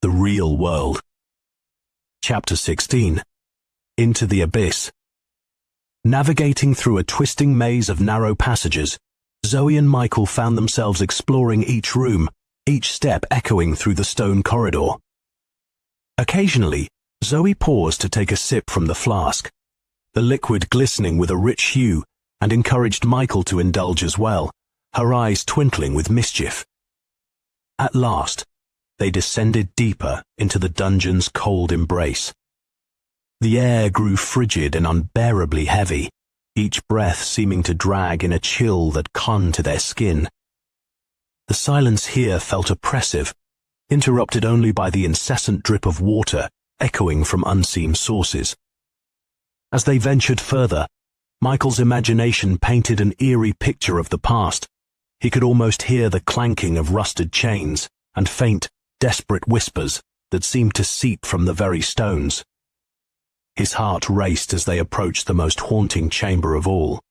The Real World. Chapter 16. Into the Abyss. Navigating through a twisting maze of narrow passages, Zoe and Michael found themselves exploring each room, each step echoing through the stone corridor. Occasionally, Zoe paused to take a sip from the flask, the liquid glistening with a rich hue, and encouraged Michael to indulge as well, her eyes twinkling with mischief. At last, they descended deeper into the dungeon's cold embrace. The air grew frigid and unbearably heavy, each breath seeming to drag in a chill that clung to their skin. The silence here felt oppressive, interrupted only by the incessant drip of water echoing from unseen sources. As they ventured further, Michael's imagination painted an eerie picture of the past. He could almost hear the clanking of rusted chains and faint, desperate whispers that seemed to seep from the very stones. His heart raced as they approached the most haunting chamber of all.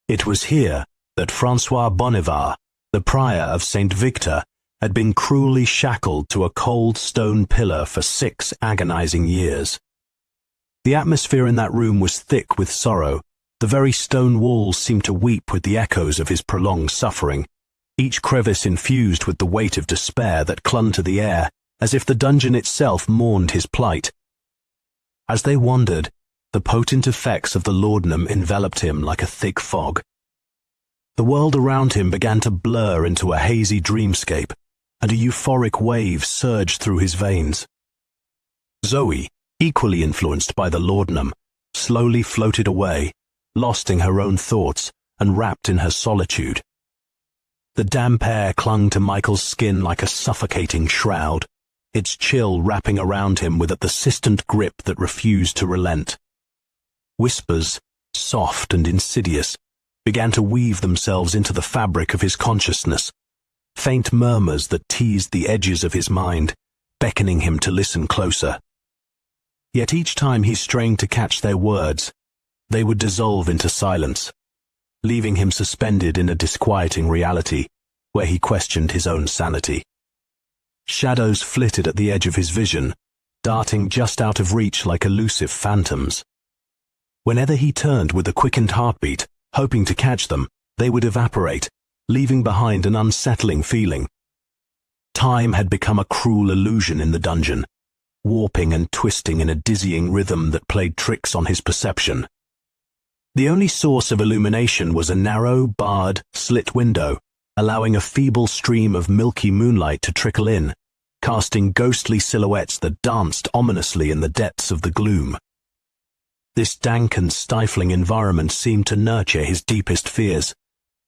It was here that François Bonnevar, the prior of St. Victor, had been cruelly shackled to a cold stone pillar for 6 agonizing years. The atmosphere in that room was thick with sorrow. The very stone walls seemed to weep with the echoes of his prolonged suffering, each crevice infused with the weight of despair that clung to the air, as if the dungeon itself mourned his plight. As they wandered, the potent effects of the laudanum enveloped him like a thick fog. The world around him began to blur into a hazy dreamscape, and a euphoric wave surged through his veins. Zoe, equally influenced by the laudanum, slowly floated away, lost in her own thoughts and wrapped in her solitude. The damp air clung to Michael's skin like a suffocating shroud, its chill wrapping around him with a persistent grip that refused to relent. Whispers, soft and insidious, began to weave themselves into the fabric of his consciousness, faint murmurs that teased the edges of his mind, beckoning him to listen closer. Yet each time he strained to catch their words, they would dissolve into silence, leaving him suspended in a disquieting reality where he questioned his own sanity. Shadows flitted at the edge of his vision, darting just out of reach like elusive phantoms. Whenever he turned with a quickened heartbeat, hoping to catch them, they would evaporate, leaving behind an unsettling feeling. Time had become a cruel illusion in the dungeon, warping and twisting in a dizzying rhythm that played tricks on his perception. The only source of illumination was a narrow, barred, slit window, allowing a feeble stream of milky moonlight to trickle in, casting ghostly silhouettes that danced ominously in the depths of the gloom. This dank and stifling environment seemed to nurture his deepest fears,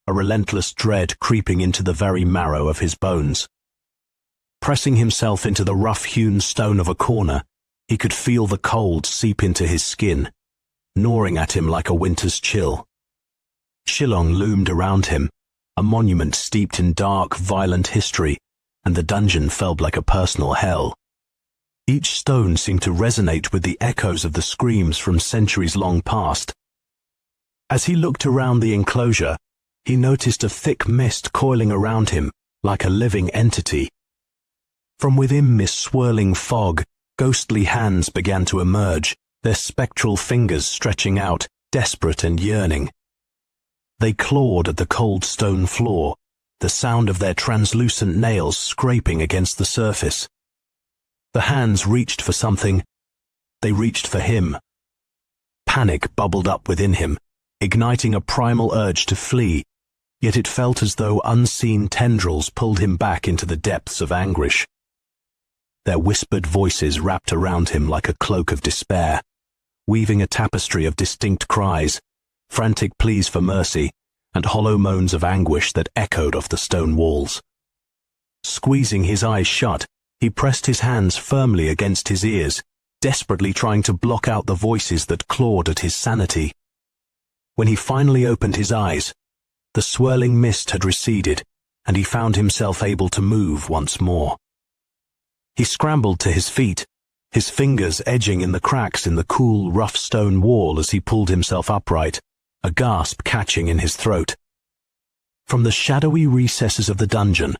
a relentless dread creeping into the very marrow of his bones. Pressing himself into the rough-hewn stone of a corner, he could feel the cold seep into his skin, gnawing at him like a winter's chill. Shillong loomed around him, a monument steeped in dark, violent history, and the dungeon felt like a personal hell. Each stone seemed to resonate with the echoes of the screams from centuries long past. As he looked around the enclosure, he noticed a thick mist coiling around him like a living entity. From within this swirling fog, ghostly hands began to emerge, their spectral fingers stretching out, desperate and yearning. They clawed at the cold stone floor, the sound of their translucent nails scraping against the surface. The hands reached for something. They reached for him. Panic bubbled up within him, igniting a primal urge to flee, yet it felt as though unseen tendrils pulled him back into the depths of anguish. Their whispered voices wrapped around him like a cloak of despair, weaving a tapestry of distinct cries, frantic pleas for mercy, and hollow moans of anguish that echoed off the stone walls. Squeezing his eyes shut, he pressed his hands firmly against his ears, desperately trying to block out the voices that clawed at his sanity. When he finally opened his eyes, the swirling mist had receded, and he found himself able to move once more. He scrambled to his feet, his fingers edging in the cracks in the cool, rough stone wall as he pulled himself upright, a gasp catching in his throat. From the shadowy recesses of the dungeon,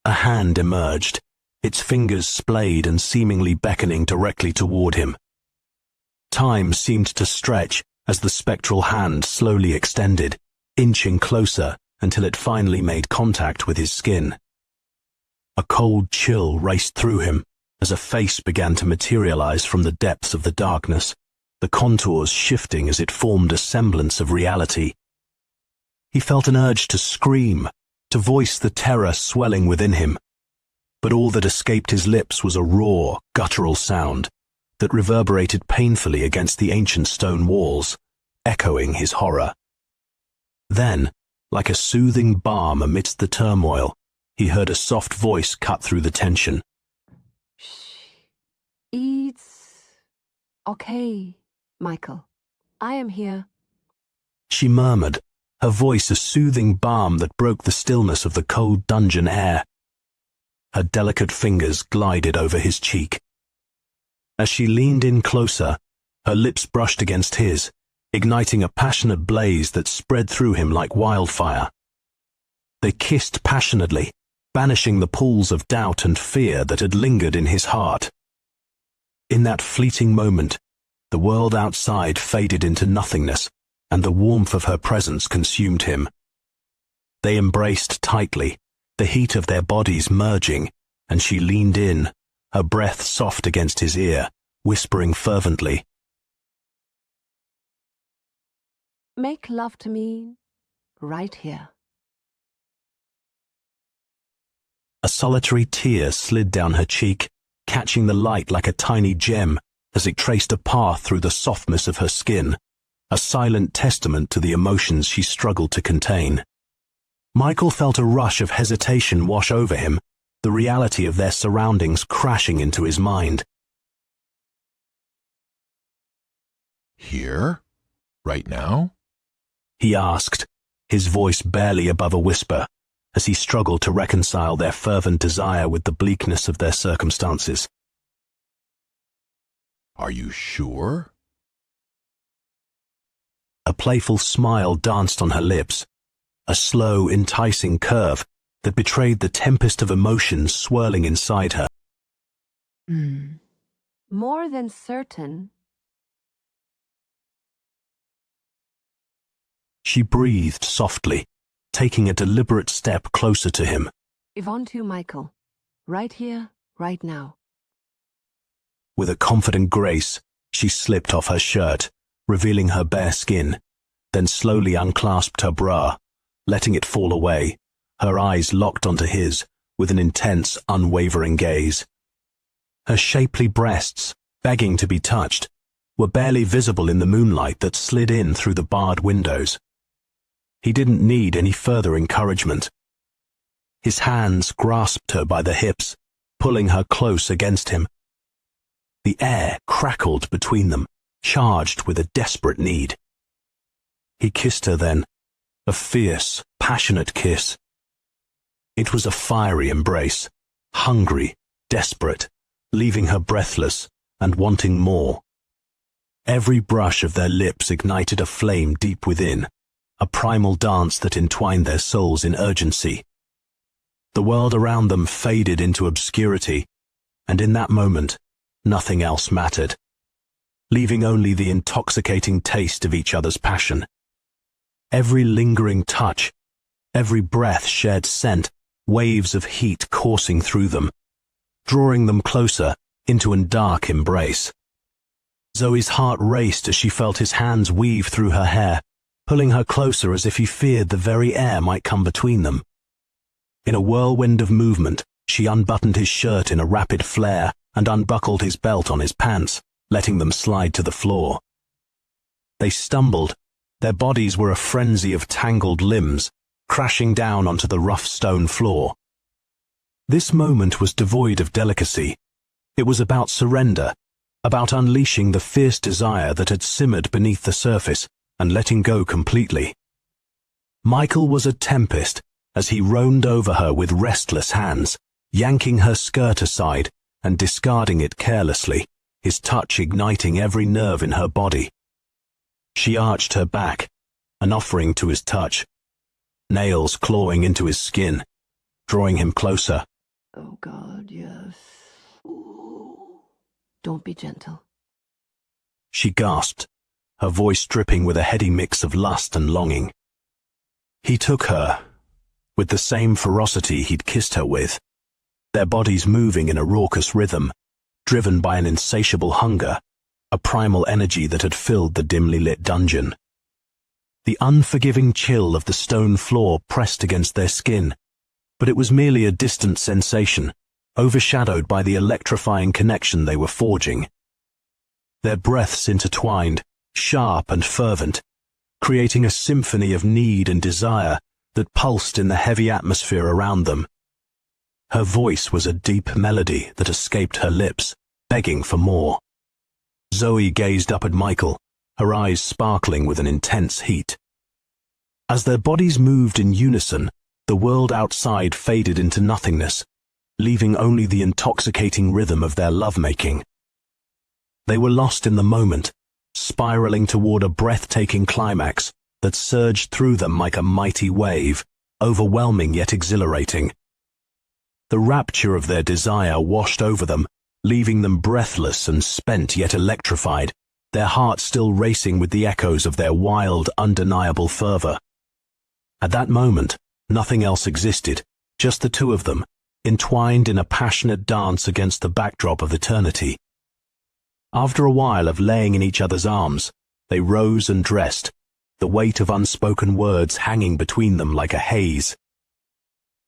a hand emerged, its fingers splayed and seemingly beckoning directly toward him. Time seemed to stretch as the spectral hand slowly extended, inching closer until it finally made contact with his skin. A cold chill raced through him as a face began to materialize from the depths of the darkness, the contours shifting as it formed a semblance of reality. He felt an urge to scream, to voice the terror swelling within him, but all that escaped his lips was a raw, guttural sound that reverberated painfully against the ancient stone walls, echoing his horror. Then, like a soothing balm amidst the turmoil, he heard a soft voice cut through the tension. It's okay, Michael. I am here. She murmured, her voice a soothing balm that broke the stillness of the cold dungeon air. Her delicate fingers glided over his cheek. As she leaned in closer, her lips brushed against his, igniting a passionate blaze that spread through him like wildfire. They kissed passionately, banishing the pools of doubt and fear that had lingered in his heart. In that fleeting moment, the world outside faded into nothingness, and the warmth of her presence consumed him. They embraced tightly, the heat of their bodies merging, and she leaned in, her breath soft against his ear, whispering fervently, Make love to me right here. A solitary tear slid down her cheek, catching the light like a tiny gem as it traced a path through the softness of her skin, a silent testament to the emotions she struggled to contain. Michael felt a rush of hesitation wash over him, the reality of their surroundings crashing into his mind. Here? Right now? He asked, his voice barely above a whisper, as he struggled to reconcile their fervent desire with the bleakness of their circumstances. Are you sure? A playful smile danced on her lips, a slow, enticing curve that betrayed the tempest of emotions swirling inside her. More than certain. She breathed softly, taking a deliberate step closer to him. If on to Michael. Right here, right now. With a confident grace, she slipped off her shirt, revealing her bare skin, then slowly unclasped her bra, letting it fall away, her eyes locked onto his with an intense, unwavering gaze. Her shapely breasts, begging to be touched, were barely visible in the moonlight that slid in through the barred windows. He didn't need any further encouragement. His hands grasped her by the hips, pulling her close against him. The air crackled between them, charged with a desperate need. He kissed her then, a fierce, passionate kiss. It was a fiery embrace, hungry, desperate, leaving her breathless and wanting more. Every brush of their lips ignited a flame deep within, a primal dance that entwined their souls in urgency. The world around them faded into obscurity, and in that moment, nothing else mattered, leaving only the intoxicating taste of each other's passion. Every lingering touch, every breath shared scent, waves of heat coursing through them, drawing them closer into a dark embrace. Zoe's heart raced as she felt his hands weave through her hair, pulling her closer as if he feared the very air might come between them. In a whirlwind of movement, she unbuttoned his shirt in a rapid flare and unbuckled his belt on his pants, letting them slide to the floor. They stumbled. Their bodies were a frenzy of tangled limbs, crashing down onto the rough stone floor. This moment was devoid of delicacy. It was about surrender, about unleashing the fierce desire that had simmered beneath the surface and letting go completely. Michael was a tempest as he roamed over her with restless hands, yanking her skirt aside and discarding it carelessly, his touch igniting every nerve in her body. She arched her back, an offering to his touch, nails clawing into his skin, drawing him closer. Oh, God, yes. Ooh. Don't be gentle. She gasped, her voice dripping with a heady mix of lust and longing. He took her, with the same ferocity he'd kissed her with, their bodies moving in a raucous rhythm, driven by an insatiable hunger, a primal energy that had filled the dimly lit dungeon. The unforgiving chill of the stone floor pressed against their skin, but it was merely a distant sensation, overshadowed by the electrifying connection they were forging. Their breaths intertwined, sharp and fervent, creating a symphony of need and desire that pulsed in the heavy atmosphere around them. Her voice was a deep melody that escaped her lips, begging for more. Zoe gazed up at Michael, her eyes sparkling with an intense heat. As their bodies moved in unison, the world outside faded into nothingness, leaving only the intoxicating rhythm of their lovemaking. They were lost in the moment, spiraling toward a breathtaking climax that surged through them like a mighty wave, overwhelming yet exhilarating. The rapture of their desire washed over them, leaving them breathless and spent yet electrified, their hearts still racing with the echoes of their wild, undeniable fervor. At that moment, nothing else existed, just the two of them, entwined in a passionate dance against the backdrop of eternity. After a while of laying in each other's arms, they rose and dressed, the weight of unspoken words hanging between them like a haze.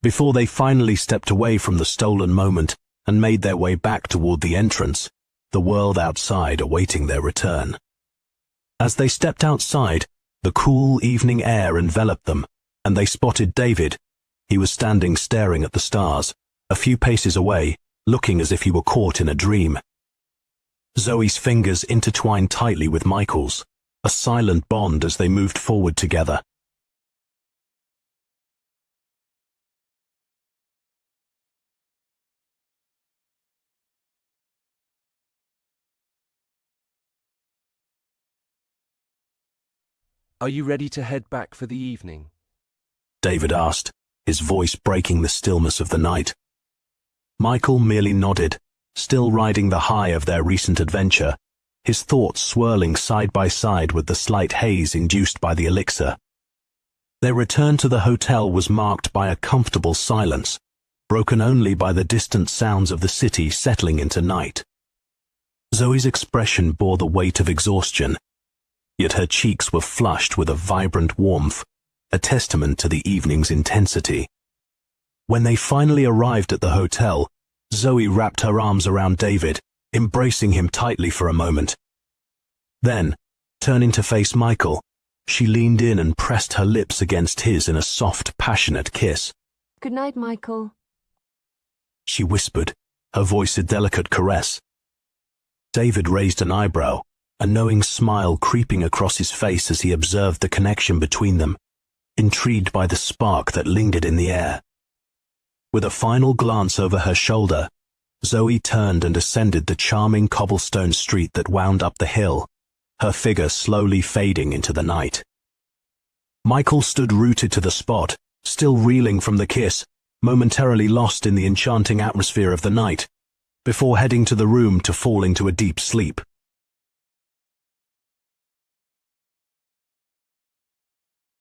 Before they finally stepped away from the stolen moment and made their way back toward the entrance, the world outside awaiting their return. As they stepped outside, the cool evening air enveloped them, and they spotted David. He was standing staring at the stars, a few paces away, looking as if he were caught in a dream. Zoe's fingers intertwined tightly with Michael's, a silent bond as they moved forward together. Are you ready to head back for the evening? David asked, his voice breaking the stillness of the night. Michael merely nodded, still riding the high of their recent adventure, his thoughts swirling side by side with the slight haze induced by the elixir. Their return to the hotel was marked by a comfortable silence, broken only by the distant sounds of the city settling into night. Zoe's expression bore the weight of exhaustion, yet her cheeks were flushed with a vibrant warmth, a testament to the evening's intensity. When they finally arrived at the hotel, Zoe wrapped her arms around David, embracing him tightly for a moment. Then, turning to face Michael, she leaned in and pressed her lips against his in a soft, passionate kiss. Good night, Michael. She whispered, her voice a delicate caress. David raised an eyebrow, a knowing smile creeping across his face as he observed the connection between them, intrigued by the spark that lingered in the air. With a final glance over her shoulder, Zoe turned and ascended the charming cobblestone street that wound up the hill, her figure slowly fading into the night. Michael stood rooted to the spot, still reeling from the kiss, momentarily lost in the enchanting atmosphere of the night, before heading to the room to fall into a deep sleep.